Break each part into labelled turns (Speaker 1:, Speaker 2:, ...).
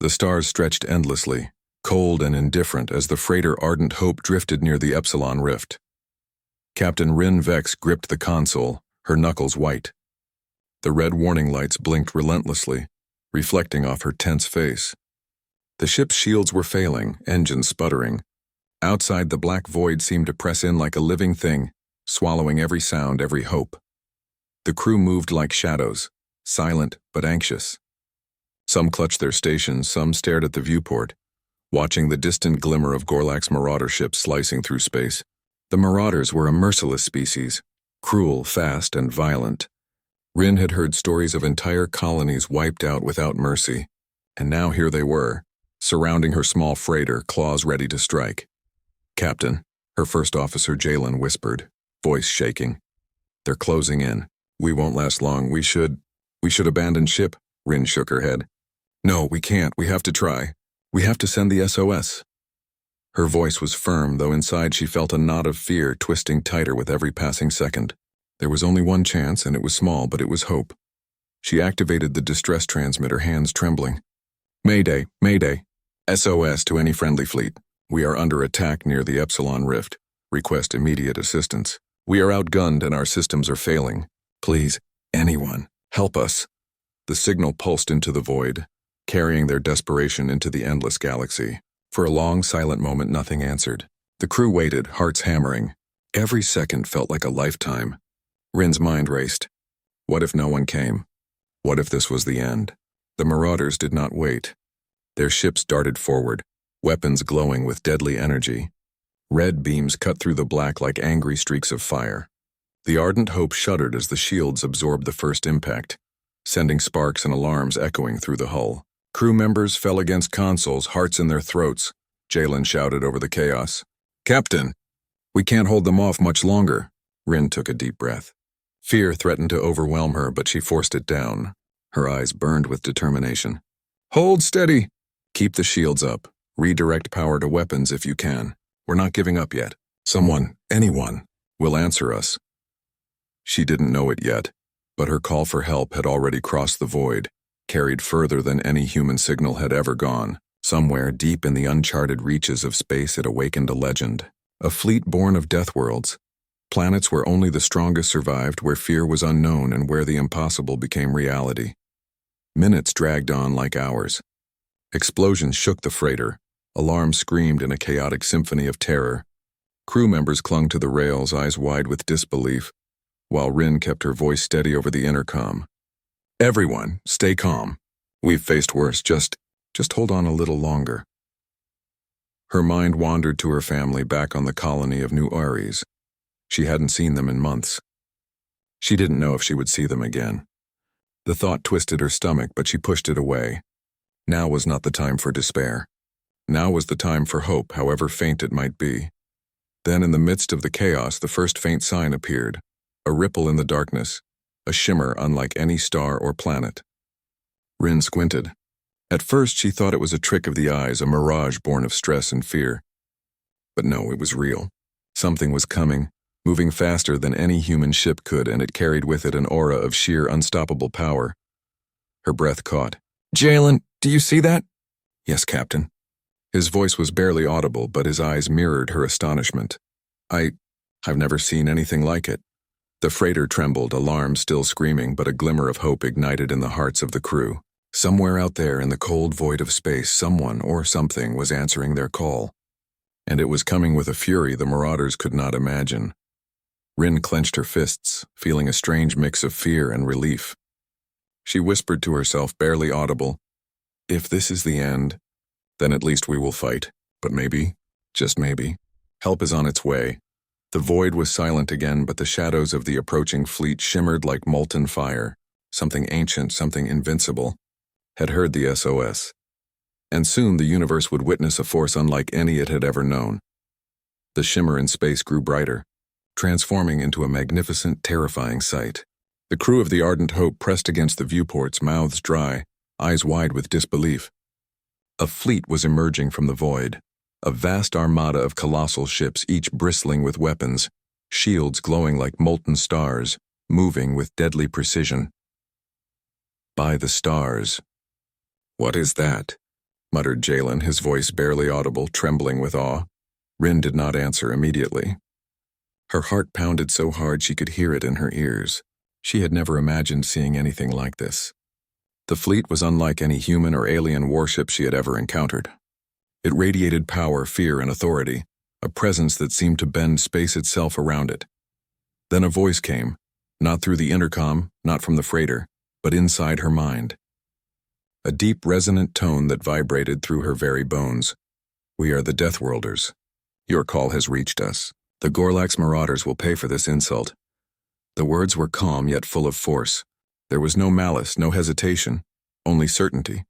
Speaker 1: The stars stretched endlessly, cold and indifferent as the freighter Ardent Hope drifted near the Epsilon Rift. Captain Rin Vex gripped the console, her knuckles white. The red warning lights blinked relentlessly, reflecting off her tense face. The ship's shields were failing, engines sputtering. Outside, the black void seemed to press in like a living thing, swallowing every sound, every hope. The crew moved like shadows, silent but anxious. Some clutched their stations, some stared at the viewport, watching the distant glimmer of Gorlak's marauder ships slicing through space. The marauders were a merciless species, cruel, fast, and violent. Rin had heard stories of entire colonies wiped out without mercy, and now here they were, surrounding her small freighter, claws ready to strike. "Captain," her first officer Jalen whispered, voice shaking. "They're closing in. We won't last long. We should abandon ship." Rin shook her head. "No, we can't. We have to try. We have to send the SOS." Her voice was firm, though inside she felt a knot of fear twisting tighter with every passing second. There was only one chance, and it was small, but it was hope. She activated the distress transmitter, hands trembling. "Mayday, Mayday. SOS to any friendly fleet. We are under attack near the Epsilon Rift. Request immediate assistance. We are outgunned and our systems are failing. Please, anyone, help us." The signal pulsed into the void, carrying their desperation into the endless galaxy. For a long, silent moment, nothing answered. The crew waited, hearts hammering. Every second felt like a lifetime. Rin's mind raced. What if no one came? What if this was the end? The marauders did not wait. Their ships darted forward, weapons glowing with deadly energy. Red beams cut through the black like angry streaks of fire. The Ardent Hope shuddered as the shields absorbed the first impact, sending sparks and alarms echoing through the hull. Crew members fell against consoles, hearts in their throats. Jalen shouted over the chaos. "Captain, we can't hold them off much longer." Rin took a deep breath. Fear threatened to overwhelm her, but she forced it down. Her eyes burned with determination. "Hold steady. Keep the shields up. Redirect power to weapons if you can. We're not giving up yet. Someone, anyone, will answer us." She didn't know it yet, but her call for help had already crossed the void, carried further than any human signal had ever gone. Somewhere deep in the uncharted reaches of space it awakened a legend. A fleet born of deathworlds. Planets where only the strongest survived, where fear was unknown, and where the impossible became reality. Minutes dragged on like hours. Explosions shook the freighter. Alarms screamed in a chaotic symphony of terror. Crew members clung to the rails, eyes wide with disbelief, while Rin kept her voice steady over the intercom. "Everyone, stay calm. We've faced worse. Just hold on a little longer." Her mind wandered to her family back on the colony of New Ares. She hadn't seen them in months. She didn't know if she would see them again. The thought twisted her stomach, but she pushed it away. Now was not the time for despair. Now was the time for hope, however faint it might be. Then, in the midst of the chaos, the first faint sign appeared. A ripple in the darkness, a shimmer unlike any star or planet. Rin squinted. At first, she thought it was a trick of the eyes, a mirage born of stress and fear. But no, it was real. Something was coming, moving faster than any human ship could, and it carried with it an aura of sheer, unstoppable power. Her breath caught. "Jalen, do you see that?" "Yes, Captain." His voice was barely audible, but his eyes mirrored her astonishment. I've never seen anything like it." The freighter trembled, alarm still screaming, but a glimmer of hope ignited in the hearts of the crew. Somewhere out there in the cold void of space, someone or something was answering their call. And it was coming with a fury the marauders could not imagine. Rin clenched her fists, feeling a strange mix of fear and relief. She whispered to herself, barely audible, "If this is the end, then at least we will fight. But maybe, just maybe, help is on its way." The void was silent again, but the shadows of the approaching fleet shimmered like molten fire. Something ancient, something invincible, had heard the SOS. And soon the universe would witness a force unlike any it had ever known. The shimmer in space grew brighter, transforming into a magnificent, terrifying sight. The crew of the Ardent Hope pressed against the viewports, mouths dry, eyes wide with disbelief. A fleet was emerging from the void, a vast armada of colossal ships, each bristling with weapons, shields glowing like molten stars, moving with deadly precision. By the stars. What is that? muttered Jalen, his voice barely audible, trembling with awe. Rin did not answer immediately. Her heart pounded so hard she could hear it in her ears. She had never imagined seeing anything like this. The fleet was unlike any human or alien warship she had ever encountered. It radiated power, fear, and authority, a presence that seemed to bend space itself around it. Then a voice came, not through the intercom, not from the freighter, but inside her mind. A deep, resonant tone that vibrated through her very bones. "We are the Deathworlders. Your call has reached us. The Gorlax Marauders will pay for this insult." The words were calm yet full of force. There was no malice, no hesitation, only certainty.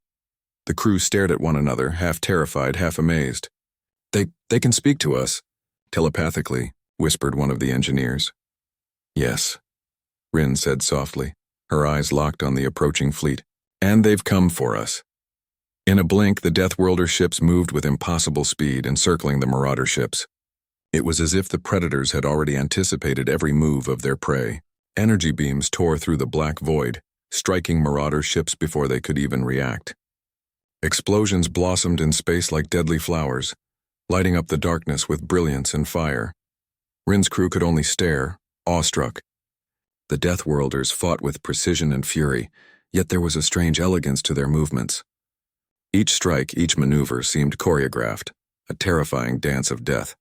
Speaker 1: The crew stared at one another, half terrified, half amazed. They can speak to us," telepathically, whispered one of the engineers. "Yes," Rin said softly, her eyes locked on the approaching fleet. "And they've come for us." In a blink, the Deathworlder ships moved with impossible speed, encircling the Marauder ships. It was as if the predators had already anticipated every move of their prey. Energy beams tore through the black void, striking Marauder ships before they could even react. Explosions blossomed in space like deadly flowers, lighting up the darkness with brilliance and fire. Rin's crew could only stare, awestruck. The Deathworlders fought with precision and fury, yet there was a strange elegance to their movements. Each strike, each maneuver seemed choreographed, a terrifying dance of death.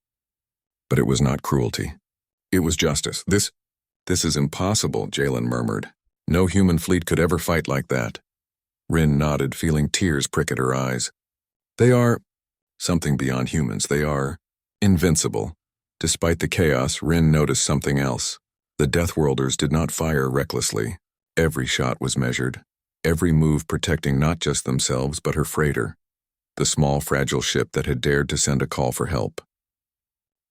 Speaker 1: But it was not cruelty. It was justice. This is impossible," Jalen murmured. "No human fleet could ever fight like that." Rin nodded, feeling tears prick at her eyes. "They are something beyond humans. They are invincible." Despite the chaos, Rin noticed something else. The Deathworlders did not fire recklessly. Every shot was measured, every move protecting not just themselves but her freighter, the small, fragile ship that had dared to send a call for help.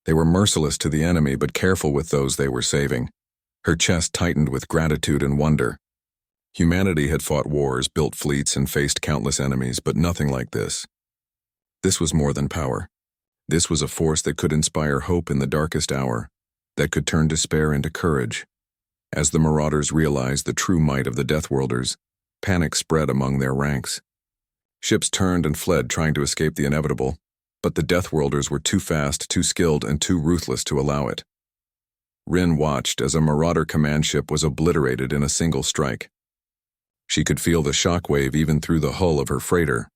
Speaker 1: They were merciless to the enemy but careful with those they were saving. Her chest tightened with gratitude and wonder. Humanity had fought wars, built fleets, and faced countless enemies, but nothing like this. This was more than power. This was a force that could inspire hope in the darkest hour, that could turn despair into courage. As the Marauders realized the true might of the Deathworlders, panic spread among their ranks. Ships turned and fled, trying to escape the inevitable, but the Deathworlders were too fast, too skilled, and too ruthless to allow it. Rin watched as a Marauder command ship was obliterated in a single strike. She could feel the shockwave even through the hull of her freighter.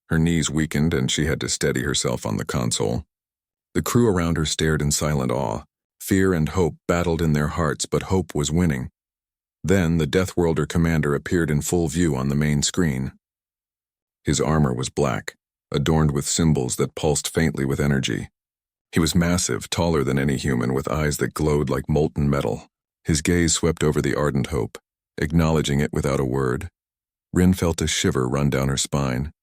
Speaker 1: Her knees weakened and she had to steady herself on the console. The crew around her stared in silent awe. Fear and hope battled in their hearts, but hope was winning. Then the Deathworlder commander appeared in full view on the main screen. His armor was black, adorned with symbols that pulsed faintly with energy. He was massive, taller than any human, with eyes that glowed like molten metal. His gaze swept over the ardent hope, acknowledging it without a word. Rin felt a shiver run down her spine.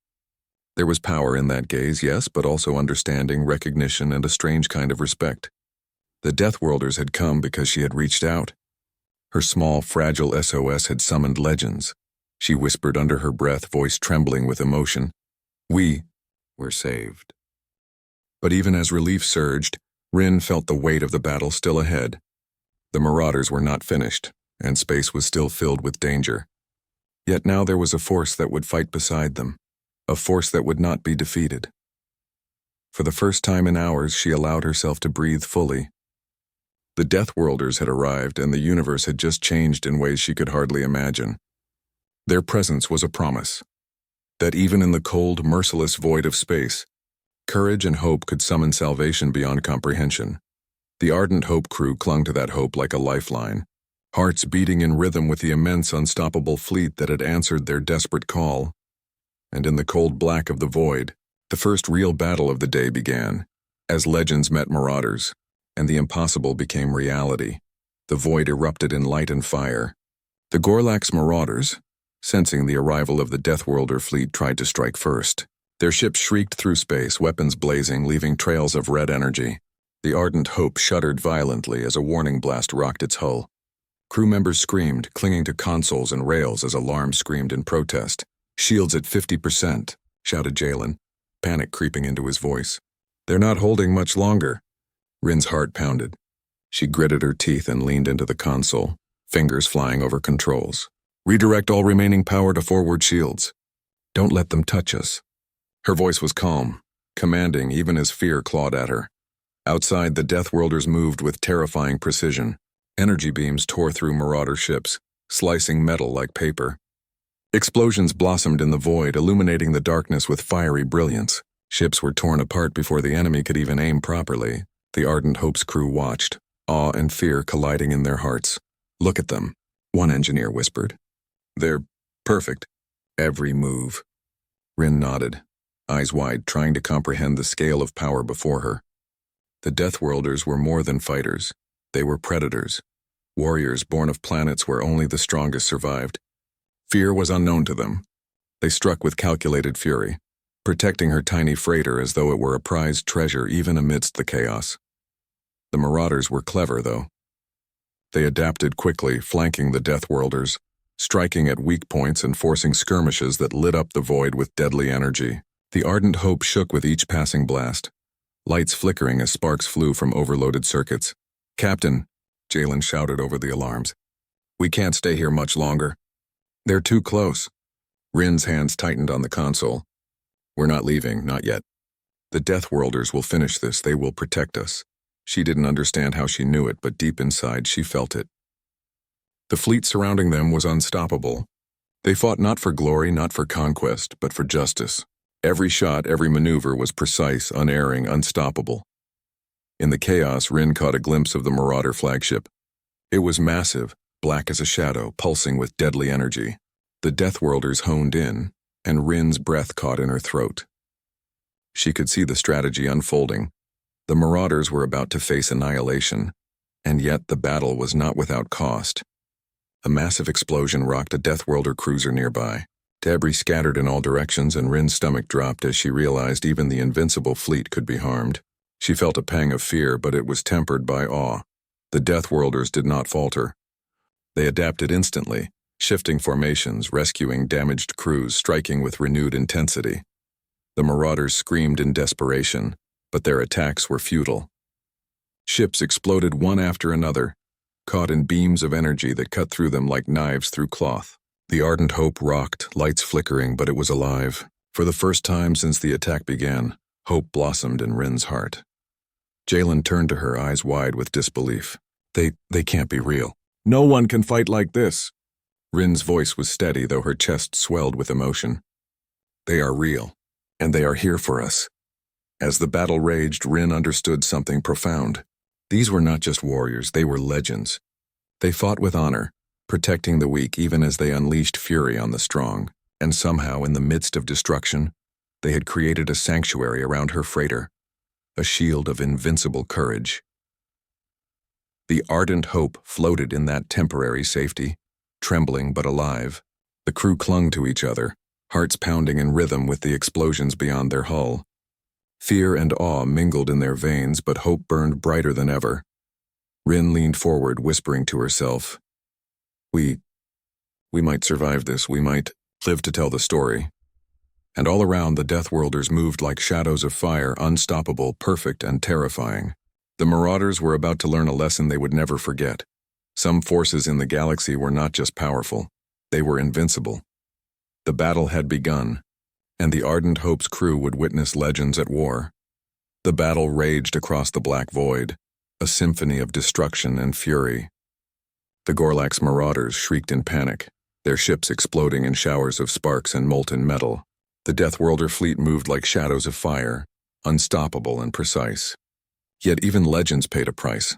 Speaker 1: There was power in that gaze, yes, but also understanding, recognition, and a strange kind of respect. The Deathworlders had come because she had reached out. Her small, fragile SOS had summoned legends. She whispered under her breath, voice trembling with emotion. "We were saved." But even as relief surged, Rin felt the weight of the battle still ahead. The Marauders were not finished, and space was still filled with danger. Yet now there was a force that would fight beside them, a force that would not be defeated. For the first time in hours, she allowed herself to breathe fully. The Deathworlders had arrived, and the universe had just changed in ways she could hardly imagine. Their presence was a promise, that even in the cold, merciless void of space, courage and hope could summon salvation beyond comprehension. The ardent Hope crew clung to that hope like a lifeline, hearts beating in rhythm with the immense, unstoppable fleet that had answered their desperate call. And in the cold black of the void, the first real battle of the day began, as legends met Marauders, and the impossible became reality. The void erupted in light and fire. The Gorlax Marauders, sensing the arrival of the Deathworlder fleet, tried to strike first. Their ships shrieked through space, weapons blazing, leaving trails of red energy. The ardent Hope shuddered violently as a warning blast rocked its hull. Crew members screamed, clinging to consoles and rails as alarms screamed in protest. "Shields at 50%, shouted Jalen, panic creeping into his voice. "They're not holding much longer." Rin's heart pounded. She gritted her teeth and leaned into the console, fingers flying over controls. "Redirect all remaining power to forward shields. Don't let them touch us." Her voice was calm, commanding even as fear clawed at her. Outside, the Deathworlders moved with terrifying precision. Energy beams tore through Marauder ships, slicing metal like paper. Explosions blossomed in the void, illuminating the darkness with fiery brilliance. Ships were torn apart before the enemy could even aim properly. The Ardent Hope's crew watched, awe and fear colliding in their hearts. "Look at them," one engineer whispered. "They're perfect. Every move." Rin nodded, eyes wide, trying to comprehend the scale of power before her. The Deathworlders were more than fighters. They were predators, warriors born of planets where only the strongest survived. Fear was unknown to them. They struck with calculated fury, protecting her tiny freighter as though it were a prized treasure even amidst the chaos. The Marauders were clever, though. They adapted quickly, flanking the Deathworlders, striking at weak points and forcing skirmishes that lit up the void with deadly energy. The Ardent Hope shook with each passing blast, lights flickering as sparks flew from overloaded circuits. "Captain," Jalen shouted over the alarms. "We can't stay here much longer. They're too close." Rin's hands tightened on the console. "We're not leaving, not yet. The Deathworlders will finish this. They will protect us." She didn't understand how she knew it, but deep inside she felt it. The fleet surrounding them was unstoppable. They fought not for glory, not for conquest, but for justice. Every shot, every maneuver was precise, unerring, unstoppable. In the chaos, Rin caught a glimpse of the Marauder flagship. It was massive, black as a shadow, pulsing with deadly energy. The Deathworlders honed in, and Rin's breath caught in her throat. She could see the strategy unfolding. The Marauders were about to face annihilation, and yet the battle was not without cost. A massive explosion rocked a Deathworlder cruiser nearby. Debris scattered in all directions, and Rin's stomach dropped as she realized even the invincible fleet could be harmed. She felt a pang of fear, but it was tempered by awe. The Deathworlders did not falter. They adapted instantly, shifting formations, rescuing damaged crews, striking with renewed intensity. The Marauders screamed in desperation, but their attacks were futile. Ships exploded one after another, caught in beams of energy that cut through them like knives through cloth. The Ardent Hope rocked, lights flickering, but it was alive. For the first time since the attack began, hope blossomed in Rin's heart. Jalen turned to her, eyes wide with disbelief. They can't be real. "No one can fight like this." Rin's voice was steady, though her chest swelled with emotion. "They are real, and they are here for us." As the battle raged, Rin understood something profound. These were not just warriors, they were legends. They fought with honor, protecting the weak even as they unleashed fury on the strong. And somehow, in the midst of destruction, they had created a sanctuary around her freighter, a shield of invincible courage. The Ardent Hope floated in that temporary safety, trembling but alive. The crew clung to each other, hearts pounding in rhythm with the explosions beyond their hull. Fear and awe mingled in their veins, but hope burned brighter than ever. Rin leaned forward, whispering to herself, We might survive this, we might live to tell the story." And all around, the Deathworlders moved like shadows of fire, unstoppable, perfect, and terrifying. The Marauders were about to learn a lesson they would never forget. Some forces in the galaxy were not just powerful, they were invincible. The battle had begun, and the Ardent Hope's crew would witness legends at war. The battle raged across the black void, a symphony of destruction and fury. The Gorlax Marauders shrieked in panic, their ships exploding in showers of sparks and molten metal. The Deathworlder fleet moved like shadows of fire, unstoppable and precise. Yet even legends paid a price.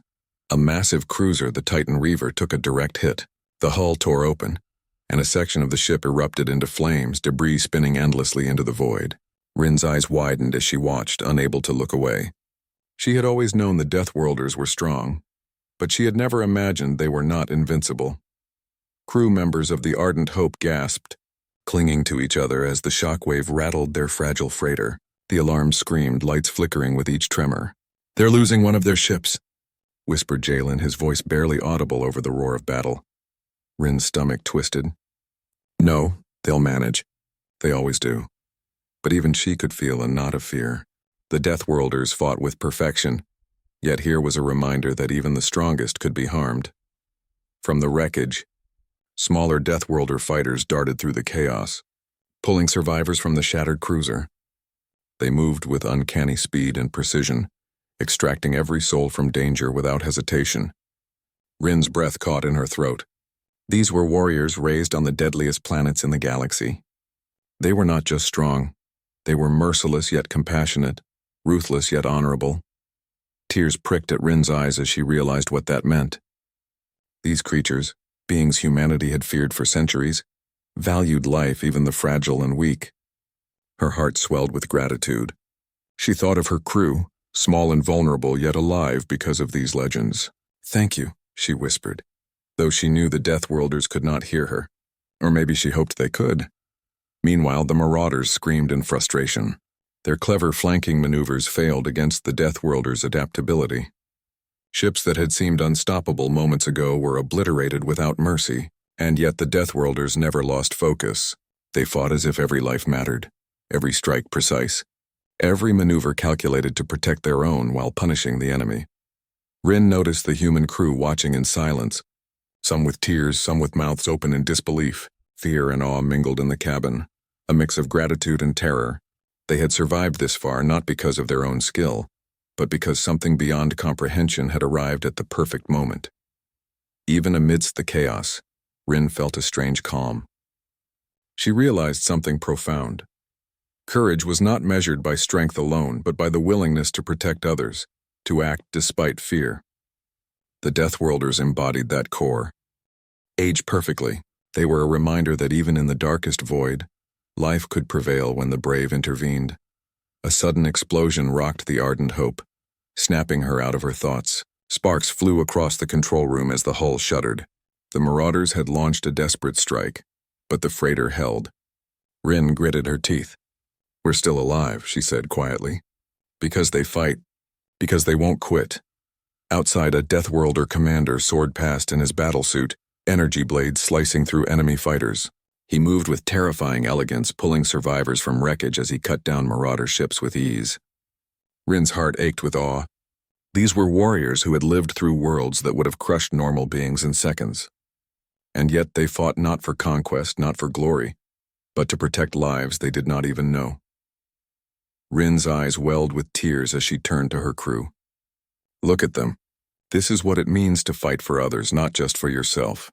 Speaker 1: A massive cruiser, the Titan Reaver, took a direct hit. The hull tore open, and a section of the ship erupted into flames, debris spinning endlessly into the void. Rin's eyes widened as she watched, unable to look away. She had always known the Deathworlders were strong, but she had never imagined they were not invincible. Crew members of the Ardent Hope gasped, clinging to each other as the shockwave rattled their fragile freighter. The alarms screamed, lights flickering with each tremor. "They're losing one of their ships," whispered Jalen, his voice barely audible over the roar of battle. Rin's stomach twisted. "No, they'll manage. They always do." But even she could feel a knot of fear. The Deathworlders fought with perfection, yet here was a reminder that even the strongest could be harmed. From the wreckage, smaller Deathworlder fighters darted through the chaos, pulling survivors from the shattered cruiser. They moved with uncanny speed and precision, extracting every soul from danger without hesitation. Rin's breath caught in her throat. These were warriors raised on the deadliest planets in the galaxy. They were not just strong. They were merciless yet compassionate, ruthless yet honorable. Tears pricked at Rin's eyes as she realized what that meant. These creatures, beings humanity had feared for centuries, valued life, even the fragile and weak. Her heart swelled with gratitude. She thought of her crew, small and vulnerable yet alive because of these legends. "Thank you," she whispered, though she knew the Deathworlders could not hear her. Or maybe she hoped they could. Meanwhile, the Marauders screamed in frustration. Their clever flanking maneuvers failed against the Deathworlders' adaptability. Ships that had seemed unstoppable moments ago were obliterated without mercy, and yet the Deathworlders never lost focus. They fought as if every life mattered, every strike precise, every maneuver calculated to protect their own while punishing the enemy. Rin noticed the human crew watching in silence, some with tears, some with mouths open in disbelief. Fear and awe mingled in the cabin, a mix of gratitude and terror. They had survived this far not because of their own skill, but because something beyond comprehension had arrived at the perfect moment. Even amidst the chaos, Rin felt a strange calm. She realized something profound. Courage was not measured by strength alone, but by the willingness to protect others, to act despite fear. The Deathworlders embodied that core. Aged perfectly, they were a reminder that even in the darkest void, life could prevail when the brave intervened. A sudden explosion rocked the ardent hope, snapping her out of her thoughts. Sparks flew across the control room as the hull shuddered. The Marauders had launched a desperate strike, but the freighter held. Rin gritted her teeth. "We're still alive," she said quietly. "Because they fight. Because they won't quit." Outside, a Deathworlder commander soared past in his battlesuit, energy blades slicing through enemy fighters. He moved with terrifying elegance, pulling survivors from wreckage as he cut down Marauder ships with ease. Rin's heart ached with awe. These were warriors who had lived through worlds that would have crushed normal beings in seconds. And yet they fought not for conquest, not for glory, but to protect lives they did not even know. Rin's eyes welled with tears as she turned to her crew. "Look at them. This is what it means to fight for others, not just for yourself."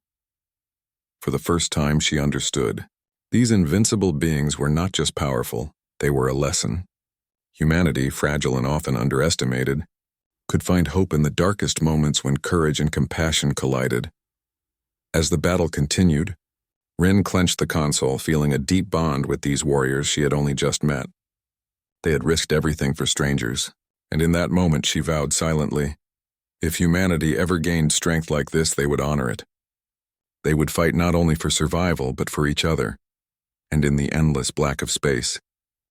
Speaker 1: For the first time she understood. These invincible beings were not just powerful, they were a lesson. Humanity, fragile and often underestimated, could find hope in the darkest moments when courage and compassion collided. As the battle continued, Rin clenched the console, feeling a deep bond with these warriors she had only just met. They had risked everything for strangers, and in that moment she vowed silently, if humanity ever gained strength like this, they would honor it. They would fight not only for survival, but for each other. And in the endless black of space,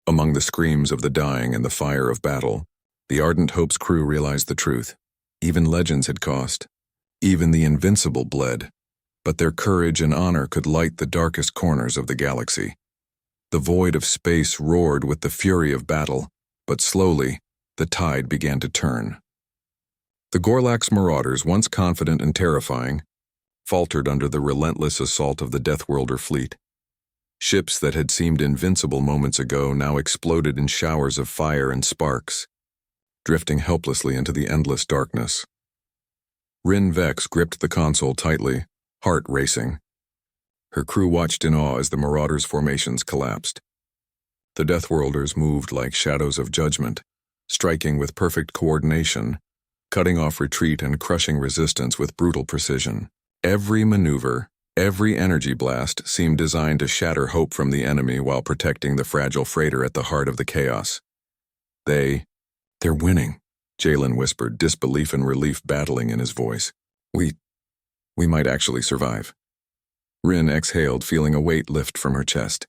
Speaker 1: among the screams of the dying and the fire of battle, the Ardent Hope's crew realized the truth. Even legends had cost. Even the invincible bled. But their courage and honor could light the darkest corners of the galaxy. The void of space roared with the fury of battle, but slowly, the tide began to turn. The Gorlax Marauders, once confident and terrifying, faltered under the relentless assault of the Deathworlder fleet. Ships that had seemed invincible moments ago now exploded in showers of fire and sparks, drifting helplessly into the endless darkness. Rin Vex gripped the console tightly, heart racing. Her crew watched in awe as the Marauders' formations collapsed. The Deathworlders moved like shadows of judgment, striking with perfect coordination, cutting off retreat and crushing resistance with brutal precision. Every maneuver, every energy blast seemed designed to shatter hope from the enemy while protecting the fragile freighter at the heart of the chaos. They're winning, Jalen whispered, disbelief and relief battling in his voice. We might actually survive. Rin exhaled, feeling a weight lift from her chest.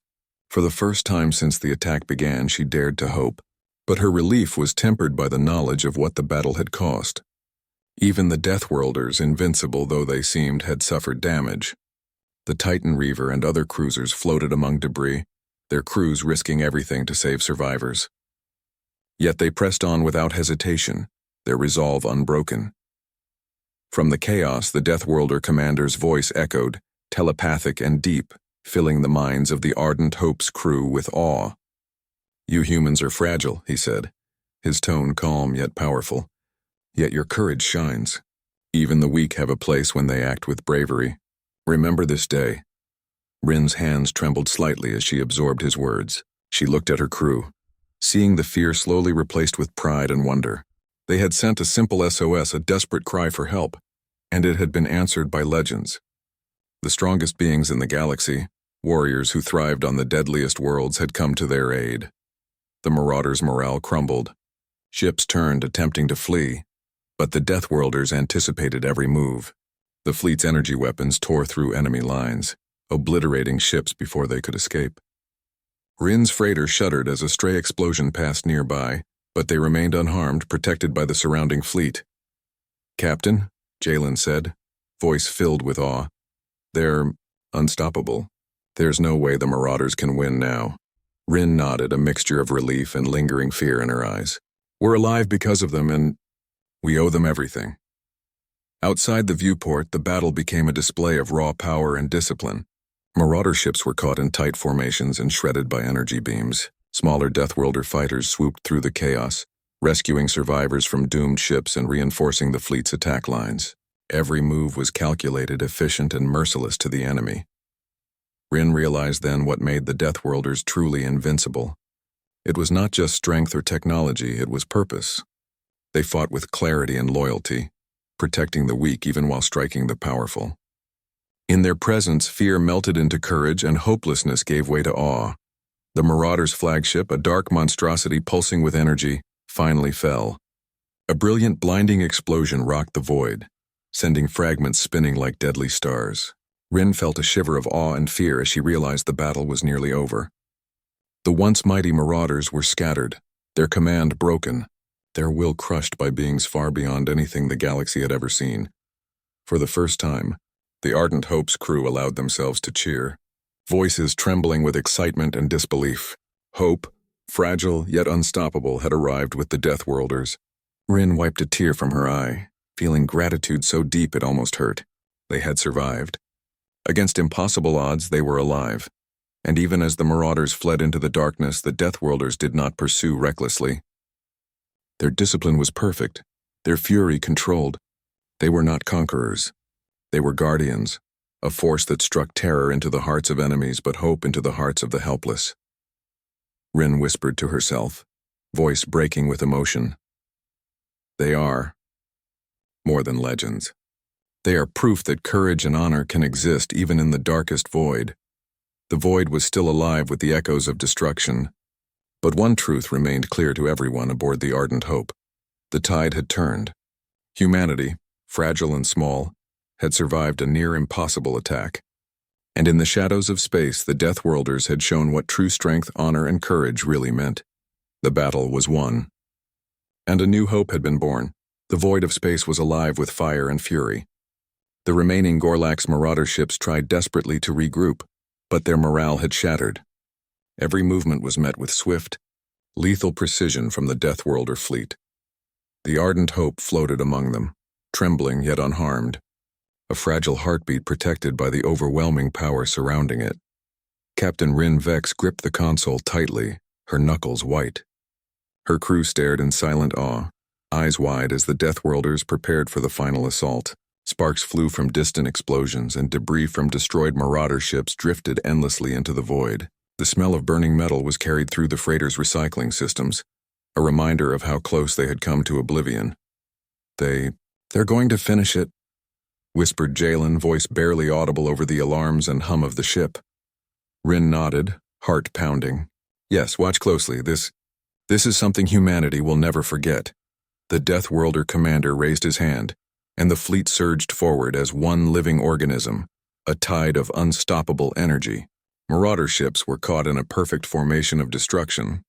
Speaker 1: For the first time since the attack began, she dared to hope, but her relief was tempered by the knowledge of what the battle had cost. Even the Deathworlders, invincible though they seemed, had suffered damage. The Titan Reaver and other cruisers floated among debris, their crews risking everything to save survivors. Yet they pressed on without hesitation, their resolve unbroken. From the chaos, the Deathworlder commander's voice echoed, telepathic and deep, filling the minds of the Ardent Hope's crew with awe. "You humans are fragile," he said, his tone calm yet powerful. "Yet your courage shines. Even the weak have a place when they act with bravery. Remember this day." Rin's hands trembled slightly as she absorbed his words. She looked at her crew, seeing the fear slowly replaced with pride and wonder. They had sent a simple SOS, a desperate cry for help, and it had been answered by legends. The strongest beings in the galaxy, warriors who thrived on the deadliest worlds, had come to their aid. The Marauders' morale crumbled. Ships turned, attempting to flee, but the Deathworlders anticipated every move. The fleet's energy weapons tore through enemy lines, obliterating ships before they could escape. Rin's freighter shuddered as a stray explosion passed nearby, but they remained unharmed, protected by the surrounding fleet. "Captain," Jalen said, voice filled with awe, "they're unstoppable. There's no way the Marauders can win now." Rin nodded, a mixture of relief and lingering fear in her eyes. "We're alive because of them, and we owe them everything." Outside the viewport, the battle became a display of raw power and discipline. Marauder ships were caught in tight formations and shredded by energy beams. Smaller Deathworlder fighters swooped through the chaos, rescuing survivors from doomed ships and reinforcing the fleet's attack lines. Every move was calculated, efficient, and merciless to the enemy. Rin realized then what made the Deathworlders truly invincible. It was not just strength or technology, it was purpose. They fought with clarity and loyalty, protecting the weak even while striking the powerful. In their presence, fear melted into courage and hopelessness gave way to awe. The Marauders' flagship, a dark monstrosity pulsing with energy, finally fell. A brilliant, blinding explosion rocked the void, sending fragments spinning like deadly stars. Rin felt a shiver of awe and fear as she realized the battle was nearly over. The once mighty Marauders were scattered, their command broken, their will crushed by beings far beyond anything the galaxy had ever seen. For the first time, the Ardent Hope's crew allowed themselves to cheer, voices trembling with excitement and disbelief. Hope, fragile yet unstoppable, had arrived with the Deathworlders. Rin wiped a tear from her eye, feeling gratitude so deep it almost hurt. They had survived. Against impossible odds, they were alive. And even as the Marauders fled into the darkness, the Deathworlders did not pursue recklessly. Their discipline was perfect, their fury controlled. They were not conquerors. They were guardians, a force that struck terror into the hearts of enemies but hope into the hearts of the helpless. Rin whispered to herself, voice breaking with emotion. They are more than legends. They are proof that courage and honor can exist even in the darkest void. The void was still alive with the echoes of destruction, but one truth remained clear to everyone aboard the Ardent Hope. The tide had turned. Humanity, fragile and small, had survived a near-impossible attack. And in the shadows of space, the Deathworlders had shown what true strength, honor, and courage really meant. The battle was won. And a new hope had been born. The void of space was alive with fire and fury. The remaining Gorlax Marauder ships tried desperately to regroup, but their morale had shattered. Every movement was met with swift, lethal precision from the Deathworlder fleet. The Ardent Hope floated among them, trembling yet unharmed, a fragile heartbeat protected by the overwhelming power surrounding it. Captain Rin Vex gripped the console tightly, her knuckles white. Her crew stared in silent awe, eyes wide as the Deathworlders prepared for the final assault. Sparks flew from distant explosions, and debris from destroyed Marauder ships drifted endlessly into the void. The smell of burning metal was carried through the freighter's recycling systems, a reminder of how close they had come to oblivion. They're going to finish it," whispered Jalen, voice barely audible over the alarms and hum of the ship. Rin nodded, heart pounding. "Yes, watch closely. This is something humanity will never forget." The Deathworlder commander raised his hand, and the fleet surged forward as one living organism, a tide of unstoppable energy. Marauder ships were caught in a perfect formation of destruction.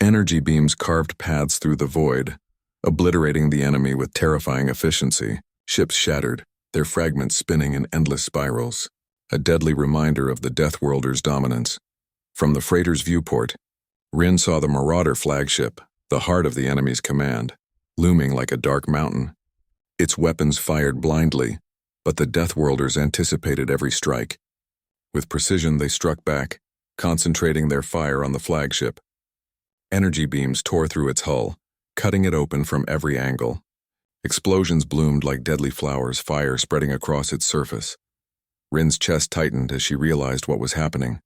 Speaker 1: Energy beams carved paths through the void, obliterating the enemy with terrifying efficiency. Ships shattered, their fragments spinning in endless spirals, a deadly reminder of the Deathworlders' dominance. From the freighter's viewport, Rin saw the Marauder flagship, the heart of the enemy's command, looming like a dark mountain. Its weapons fired blindly, but the Deathworlders anticipated every strike. With precision they struck back, concentrating their fire on the flagship. Energy beams tore through its hull, cutting it open from every angle. Explosions bloomed like deadly flowers, fire spreading across its surface. Rin's chest tightened as she realized what was happening.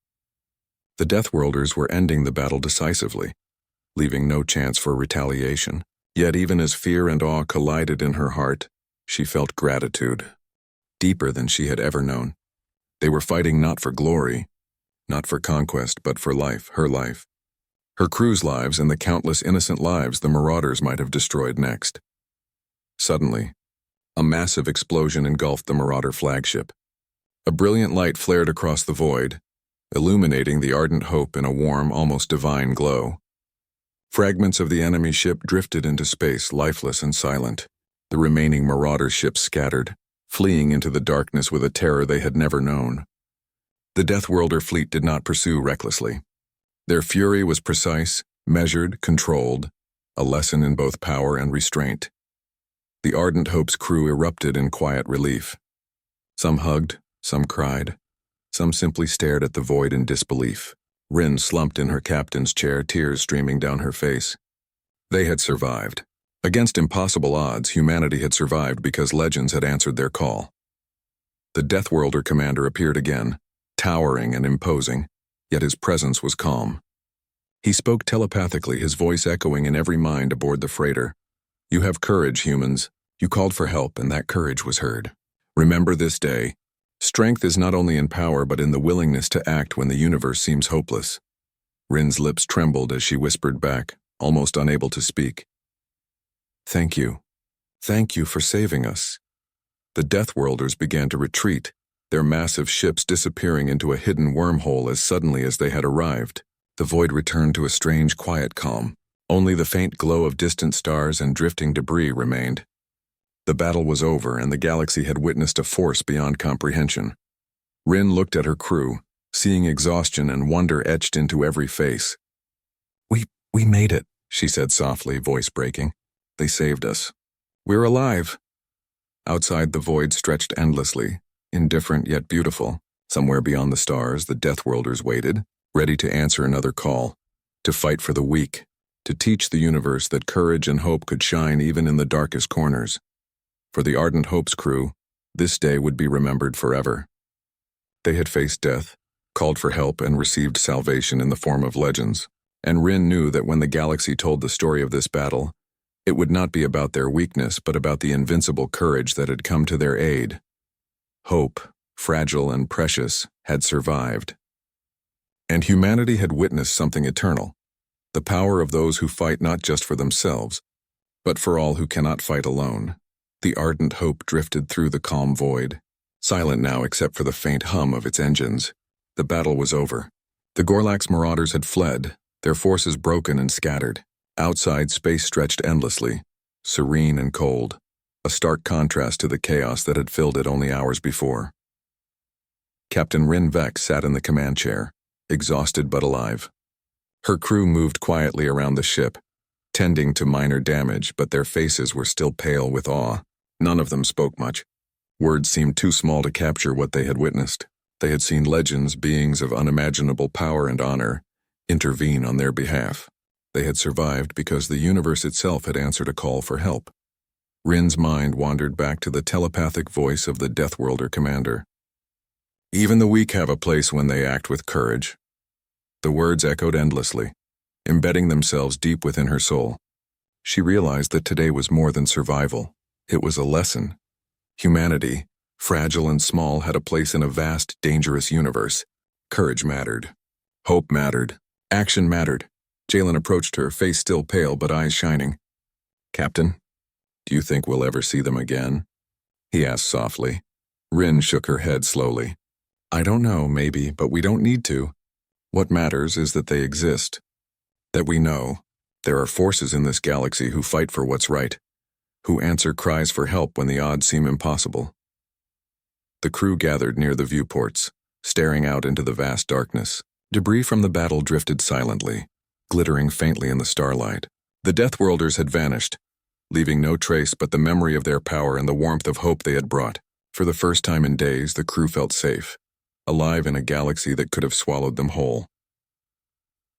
Speaker 1: The Deathworlders were ending the battle decisively, leaving no chance for retaliation. Yet even as fear and awe collided in her heart, she felt gratitude, deeper than she had ever known. They were fighting not for glory, not for conquest, but for life, her crew's lives and the countless innocent lives the Marauders might have destroyed next. Suddenly, a massive explosion engulfed the Marauder flagship. A brilliant light flared across the void, illuminating the ardent hope in a warm, almost divine glow. Fragments of the enemy ship drifted into space, lifeless and silent. The remaining Marauder ships scattered, fleeing into the darkness with a terror they had never known. The Deathworlder fleet did not pursue recklessly. Their fury was precise, measured, controlled, a lesson in both power and restraint. The Ardent Hope's crew erupted in quiet relief. Some hugged, some cried, some simply stared at the void in disbelief. Rin slumped in her captain's chair, tears streaming down her face. They had survived. Against impossible odds, humanity had survived because legends had answered their call. The Deathworlder commander appeared again, towering and imposing, yet his presence was calm. He spoke telepathically, his voice echoing in every mind aboard the freighter. "You have courage, humans. You called for help, and that courage was heard. Remember this day. Strength is not only in power, but in the willingness to act when the universe seems hopeless." Rin's lips trembled as she whispered back, almost unable to speak. "Thank you. Thank you for saving us." The Deathworlders began to retreat, their massive ships disappearing into a hidden wormhole as suddenly as they had arrived. The void returned to a strange, quiet calm. Only the faint glow of distant stars and drifting debris remained. The battle was over, and the galaxy had witnessed a force beyond comprehension. Rin looked at her crew, seeing exhaustion and wonder etched into every face. We made it," she said softly, voice breaking. "They saved us. We're alive." Outside, the void stretched endlessly, indifferent yet beautiful. Somewhere beyond the stars, the Deathworlders waited, ready to answer another call, to fight for the weak, to teach the universe that courage and hope could shine even in the darkest corners. For the Ardent Hope's crew, this day would be remembered forever. They had faced death, called for help, and received salvation in the form of legends, and Rin knew that when the galaxy told the story of this battle, it would not be about their weakness, but about the invincible courage that had come to their aid. Hope, fragile and precious, had survived. And humanity had witnessed something eternal, the power of those who fight not just for themselves, but for all who cannot fight alone. The Ardent Hope drifted through the calm void, silent now except for the faint hum of its engines. The battle was over. The Gorlax Marauders had fled, their forces broken and scattered. Outside, space stretched endlessly, serene and cold, a stark contrast to the chaos that had filled it only hours before. Captain Rin Vex sat in the command chair, exhausted but alive. Her crew moved quietly around the ship, tending to minor damage, but their faces were still pale with awe. None of them spoke much. Words seemed too small to capture what they had witnessed. They had seen legends, beings of unimaginable power and honor, intervene on their behalf. They had survived because the universe itself had answered a call for help. Rin's mind wandered back to the telepathic voice of the Deathworlder commander. "Even the weak have a place when they act with courage." The words echoed endlessly, embedding themselves deep within her soul. She realized that today was more than survival. It was a lesson. Humanity, fragile and small, had a place in a vast, dangerous universe. Courage mattered. Hope mattered. Action mattered. Jalen approached her, face still pale but eyes shining. "Captain, do you think we'll ever see them again?" he asked softly. Rin shook her head slowly. "I don't know, maybe, but we don't need to. What matters is that they exist. That we know there are forces in this galaxy who fight for what's right, who answer cries for help when the odds seem impossible." The crew gathered near the viewports, staring out into the vast darkness. Debris from the battle drifted silently, glittering faintly in the starlight. The Deathworlders had vanished, leaving no trace but the memory of their power and the warmth of hope they had brought. For the first time in days, the crew felt safe, alive in a galaxy that could have swallowed them whole.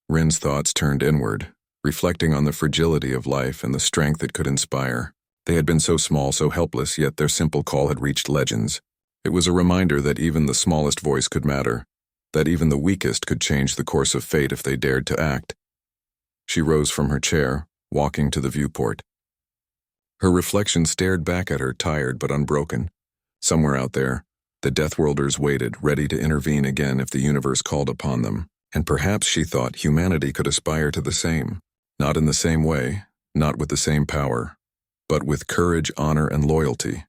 Speaker 1: Rin's thoughts turned inward, reflecting on the fragility of life and the strength it could inspire. They had been so small, so helpless, yet their simple call had reached legends. It was a reminder that even the smallest voice could matter, that even the weakest could change the course of fate if they dared to act. She rose from her chair, walking to the viewport. Her reflection stared back at her, tired but unbroken. Somewhere out there, the Deathworlders waited, ready to intervene again if the universe called upon them. And perhaps, she thought, humanity could aspire to the same. Not in the same way, not with the same power, but with courage, honor, and loyalty.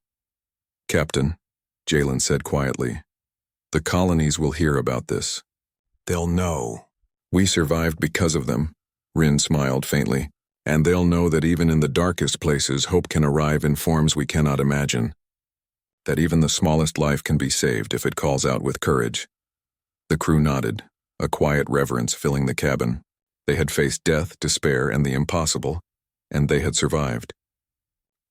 Speaker 1: "Captain," Jalen said quietly, "the colonies will hear about this. They'll know. We survived because of them," Rin smiled faintly, "and they'll know that even in the darkest places, hope can arrive in forms we cannot imagine. That even the smallest life can be saved if it calls out with courage." The crew nodded, a quiet reverence filling the cabin. They had faced death, despair, and the impossible, and they had survived.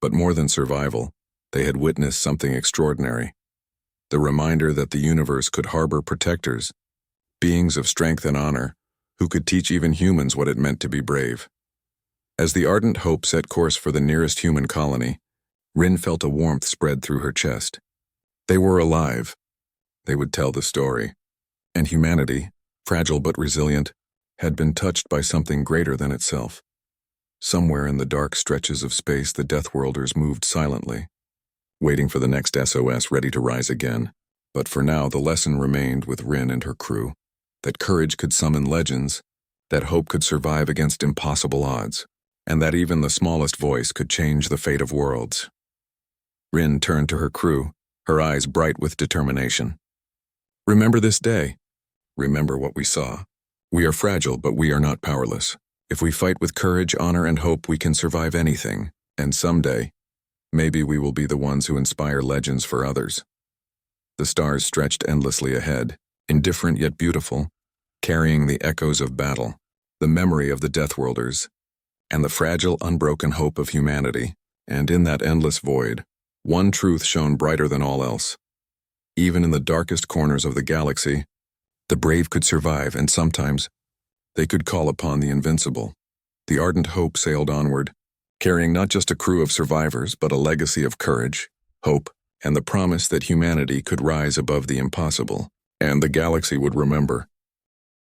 Speaker 1: But more than survival, they had witnessed something extraordinary. The reminder that the universe could harbor protectors, beings of strength and honor, who could teach even humans what it meant to be brave. As the ardent hope set course for the nearest human colony, Rin felt a warmth spread through her chest. They were alive. They would tell the story. And humanity, fragile but resilient, had been touched by something greater than itself. Somewhere in the dark stretches of space, the Deathworlders moved silently, waiting for the next SOS, ready to rise again. But for now, the lesson remained with Rin and her crew, that courage could summon legends, that hope could survive against impossible odds, and that even the smallest voice could change the fate of worlds. Rin turned to her crew, her eyes bright with determination. "Remember this day. Remember what we saw. We are fragile, but we are not powerless. If we fight with courage, honor, and hope, we can survive anything. And someday, maybe we will be the ones who inspire legends for others." The stars stretched endlessly ahead, indifferent yet beautiful, carrying the echoes of battle, the memory of the Deathworlders, and the fragile, unbroken hope of humanity. And in that endless void, one truth shone brighter than all else. Even in the darkest corners of the galaxy, the brave could survive, and sometimes they could call upon the invincible. The ardent hope sailed onward, carrying not just a crew of survivors, but a legacy of courage, hope, and the promise that humanity could rise above the impossible. And the galaxy would remember.